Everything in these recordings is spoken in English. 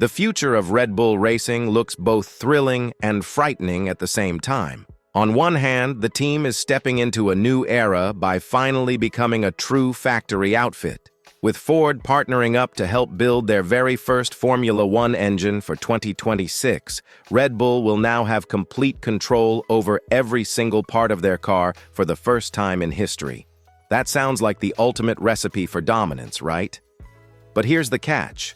The future of Red Bull racing looks both thrilling and frightening at the same time. On one hand, the team is stepping into a new era by finally becoming a true factory outfit, with Ford partnering up to help build their very first Formula One engine for 2026. Red Bull will now have complete control over every single part of their car for the first time in history. That sounds like the ultimate recipe for dominance, right? But here's the catch.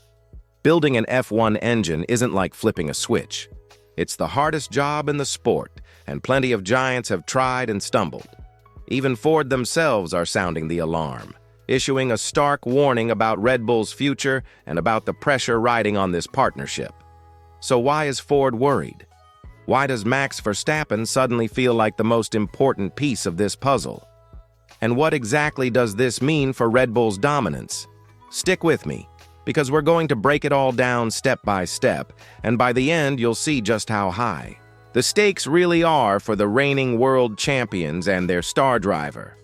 Building an F1 engine isn't like flipping a switch. It's the hardest job in the sport, and plenty of giants have tried and stumbled. Even Ford themselves are sounding the alarm, issuing a stark warning about Red Bull's future and about the pressure riding on this partnership. So why is Ford worried? Why does Max Verstappen suddenly feel like the most important piece of this puzzle? And what exactly does this mean for Red Bull's dominance? Stick with me, because we're going to break it all down step by step, and by the end you'll see just how high the stakes really are for the reigning world champions and their star driver.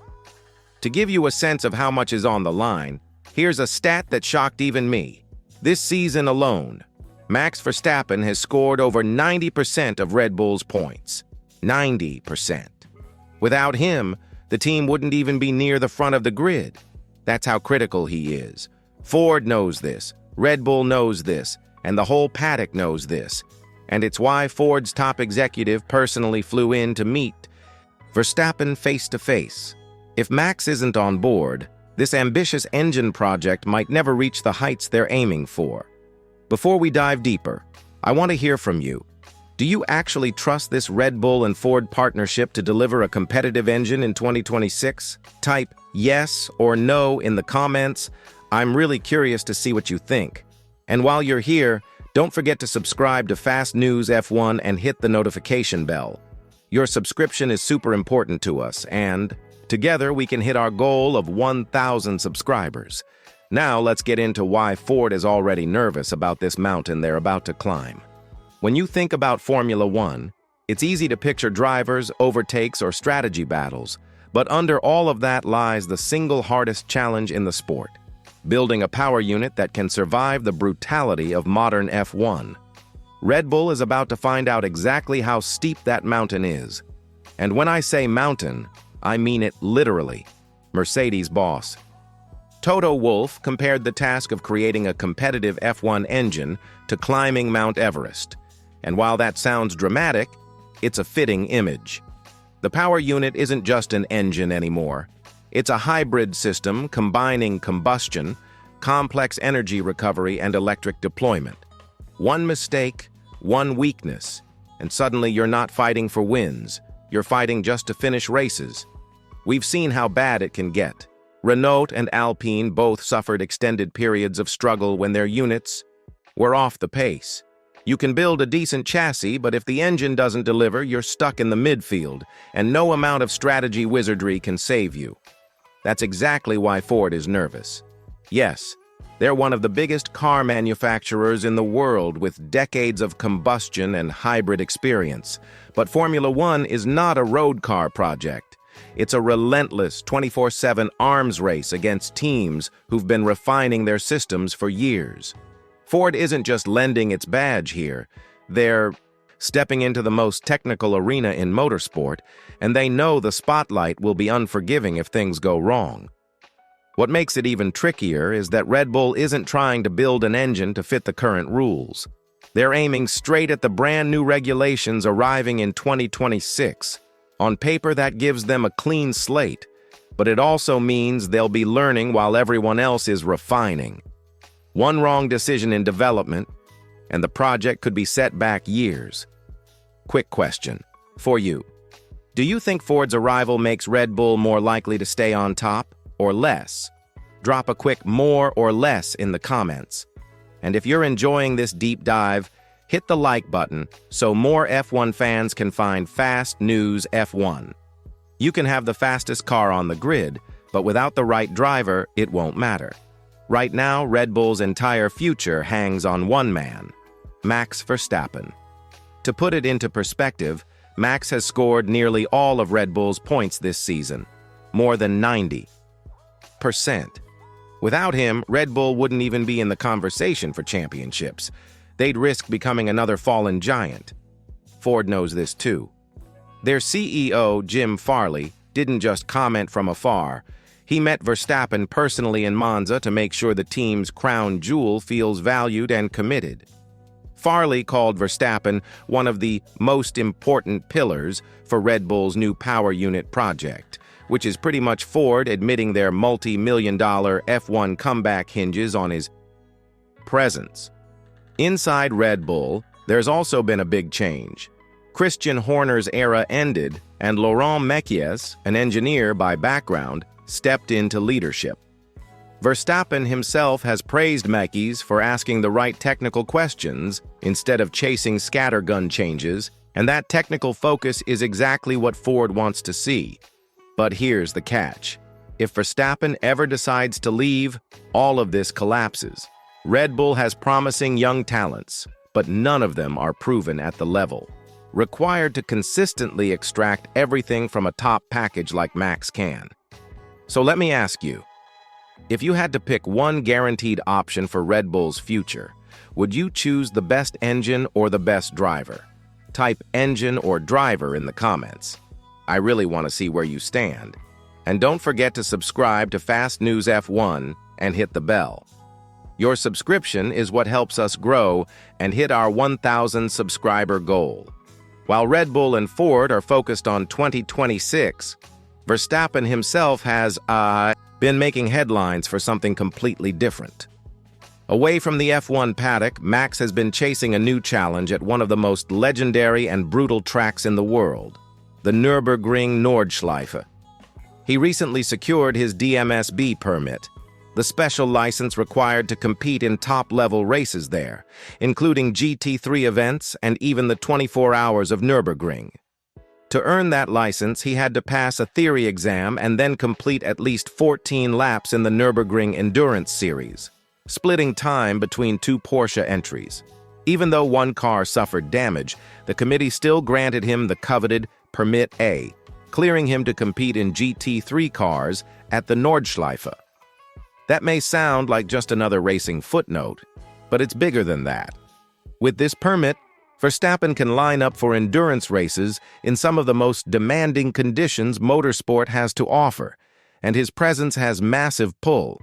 To give you a sense of how much is on the line, here's a stat that shocked even me. This season alone, Max Verstappen has scored over 90% of Red Bull's points. 90%. Without him, the team wouldn't even be near the front of the grid. That's how critical he is. Ford knows this, Red Bull knows this, and the whole paddock knows this. And it's why Ford's top executive personally flew in to meet Verstappen face-to-face. If Max isn't on board, this ambitious engine project might never reach the heights they're aiming for. Before we dive deeper, I want to hear from you. Do you actually trust this Red Bull and Ford partnership to deliver a competitive engine in 2026? Type yes or no in the comments. I'm really curious to see what you think. And while you're here, don't forget to subscribe to Fast News F1 and hit the notification bell. Your subscription is super important to us, and together we can hit our goal of 1,000 subscribers. Now let's get into why Ford is already nervous about this mountain they're about to climb. When you think about Formula One, it's easy to picture drivers, overtakes, or strategy battles, but under all of that lies the single hardest challenge in the sport: building a power unit that can survive the brutality of modern F1. Red Bull is about to find out exactly how steep that mountain is. And when I say mountain, I mean it literally. Mercedes boss Toto Wolff compared the task of creating a competitive F1 engine to climbing Mount Everest. And while that sounds dramatic, it's a fitting image. The power unit isn't just an engine anymore. It's a hybrid system combining combustion, complex energy recovery, and electric deployment. One mistake, one weakness, and suddenly you're not fighting for wins. You're fighting just to finish races. We've seen how bad it can get. Renault and Alpine both suffered extended periods of struggle when their units were off the pace. You can build a decent chassis, but if the engine doesn't deliver, you're stuck in the midfield, and no amount of strategy wizardry can save you. That's exactly why Ford is nervous. Yes, they're one of the biggest car manufacturers in the world with decades of combustion and hybrid experience. But Formula One is not a road car project. It's a relentless 24/7 arms race against teams who've been refining their systems for years. Ford isn't just lending its badge here. They're stepping into the most technical arena in motorsport, and they know the spotlight will be unforgiving if things go wrong. What makes it even trickier is that Red Bull isn't trying to build an engine to fit the current rules. They're aiming straight at the brand new regulations arriving in 2026. On paper, that gives them a clean slate, but it also means they'll be learning while everyone else is refining. One wrong decision in development, and the project could be set back years. Quick question for you. Do you think Ford's arrival makes Red Bull more likely to stay on top, or less? Drop a quick more or less in the comments. And if you're enjoying this deep dive, hit the like button so more F1 fans can find Fast News F1. You can have the fastest car on the grid, but without the right driver, it won't matter. Right now, Red Bull's entire future hangs on one man, Max Verstappen. To put it into perspective, Max has scored nearly all of Red Bull's points this season, more than 90%. Without him, Red Bull wouldn't even be in the conversation for championships. they'd risk becoming another fallen giant. Ford knows this too. Their CEO, Jim Farley, didn't just comment from afar. He met Verstappen personally in Monza to make sure the team's crown jewel feels valued and committed. Farley called Verstappen one of the most important pillars for Red Bull's new power unit project, which is pretty much Ford admitting their multi-million-dollar F1 comeback hinges on his presence. Inside Red Bull, there's also been a big change. Christian Horner's era ended, and Laurent Mekies, an engineer by background, stepped into leadership. Verstappen himself has praised Mekies for asking the right technical questions instead of chasing scattergun changes, and that technical focus is exactly what Ford wants to see. But here's the catch. If Verstappen ever decides to leave, all of this collapses. Red Bull has promising young talents, but none of them are proven at the level required to consistently extract everything from a top package like Max can. So let me ask you, if you had to pick one guaranteed option for Red Bull's future, would you choose the best engine or the best driver? Type engine or driver in the comments. I really want to see where you stand. And don't forget to subscribe to Fast News F1 and hit the bell. Your subscription is what helps us grow and hit our 1,000 subscriber goal. While Red Bull and Ford are focused on 2026, Verstappen himself has been making headlines for something completely different. Away from the F1 paddock, Max has been chasing a new challenge at one of the most legendary and brutal tracks in the world, the Nürburgring Nordschleife. He recently secured his DMSB permit, the special license required to compete in top-level races there, including GT3 events and even the 24 hours of Nürburgring. To earn that license, he had to pass a theory exam and then complete at least 14 laps in the Nürburgring Endurance Series, splitting time between two Porsche entries. Even though one car suffered damage, the committee still granted him the coveted Permit A, clearing him to compete in GT3 cars at the Nordschleife. That may sound like just another racing footnote, but it's bigger than that. With this permit, Verstappen can line up for endurance races in some of the most demanding conditions motorsport has to offer, and his presence has massive pull.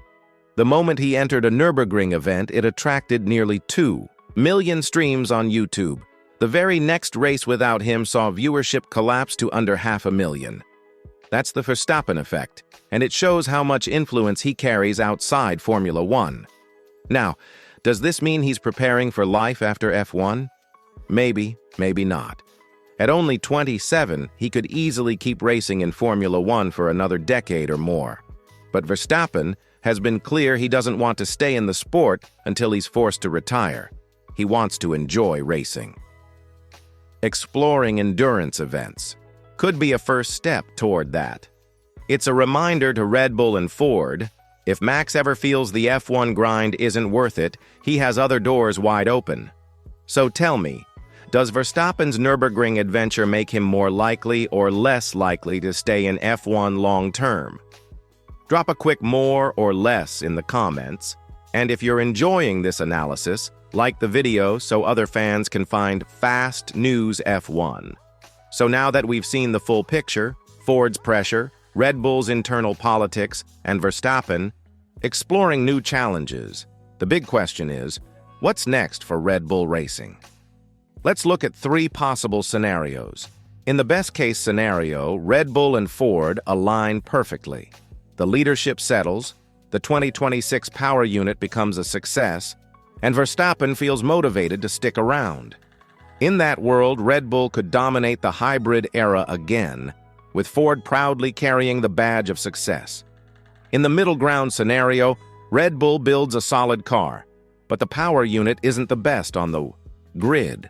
The moment he entered a Nürburgring event, it attracted nearly 2 million streams on YouTube. The very next race without him saw viewership collapse to under 500,000. That's the Verstappen effect, and it shows how much influence he carries outside Formula One. Now, does this mean he's preparing for life after F1? Maybe, maybe not. At only 27, he could easily keep racing in Formula One for another decade or more. But Verstappen has been clear he doesn't want to stay in the sport until he's forced to retire. He wants to enjoy racing. Exploring endurance events could be a first step toward that. It's a reminder to Red Bull and Ford, if Max ever feels the F1 grind isn't worth it, he has other doors wide open. So tell me, does Verstappen's Nürburgring adventure make him more likely or less likely to stay in F1 long-term? Drop a quick more or less in the comments, and if you're enjoying this analysis, like the video so other fans can find Fast News F1. So now that we've seen the full picture, Ford's pressure, Red Bull's internal politics, and Verstappen exploring new challenges, the big question is, what's next for Red Bull Racing? Let's look at 3 possible scenarios. In the best-case scenario, Red Bull and Ford align perfectly. The leadership settles, the 2026 power unit becomes a success, and Verstappen feels motivated to stick around. In that world, Red Bull could dominate the hybrid era again, with Ford proudly carrying the badge of success. In the middle ground scenario, Red Bull builds a solid car, but the power unit isn't the best on the grid.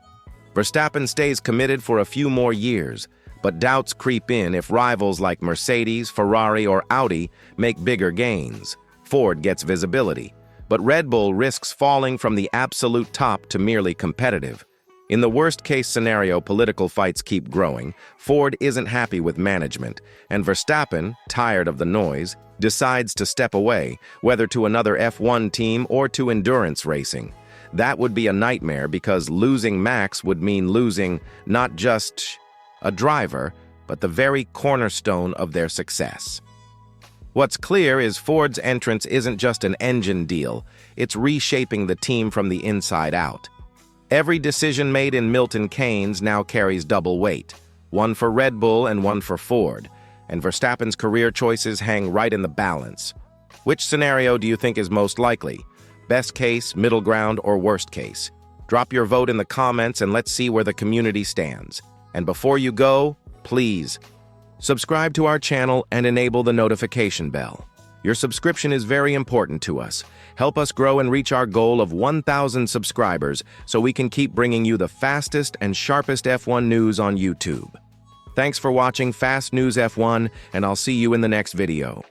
Verstappen stays committed for a few more years, but doubts creep in if rivals like Mercedes, Ferrari, or Audi make bigger gains. Ford gets visibility, but Red Bull risks falling from the absolute top to merely competitive. In the worst-case scenario, political fights keep growing, Ford isn't happy with management, and Verstappen, tired of the noise, decides to step away, whether to another F1 team or to endurance racing. That would be a nightmare because losing Max would mean losing not just a driver, but the very cornerstone of their success. What's clear is Ford's entrance isn't just an engine deal, it's reshaping the team from the inside out. Every decision made in Milton Keynes now carries double weight, one for Red Bull and one for Ford, and Verstappen's career choices hang right in the balance. Which scenario do you think is most likely? Best case, middle ground, or worst case? Drop your vote in the comments and let's see where the community stands. And before you go, please, subscribe to our channel and enable the notification bell. Your subscription is very important to us. Help us grow and reach our goal of 1,000 subscribers so we can keep bringing you the fastest and sharpest F1 news on YouTube. Thanks for watching Fast News F1, and I'll see you in the next video.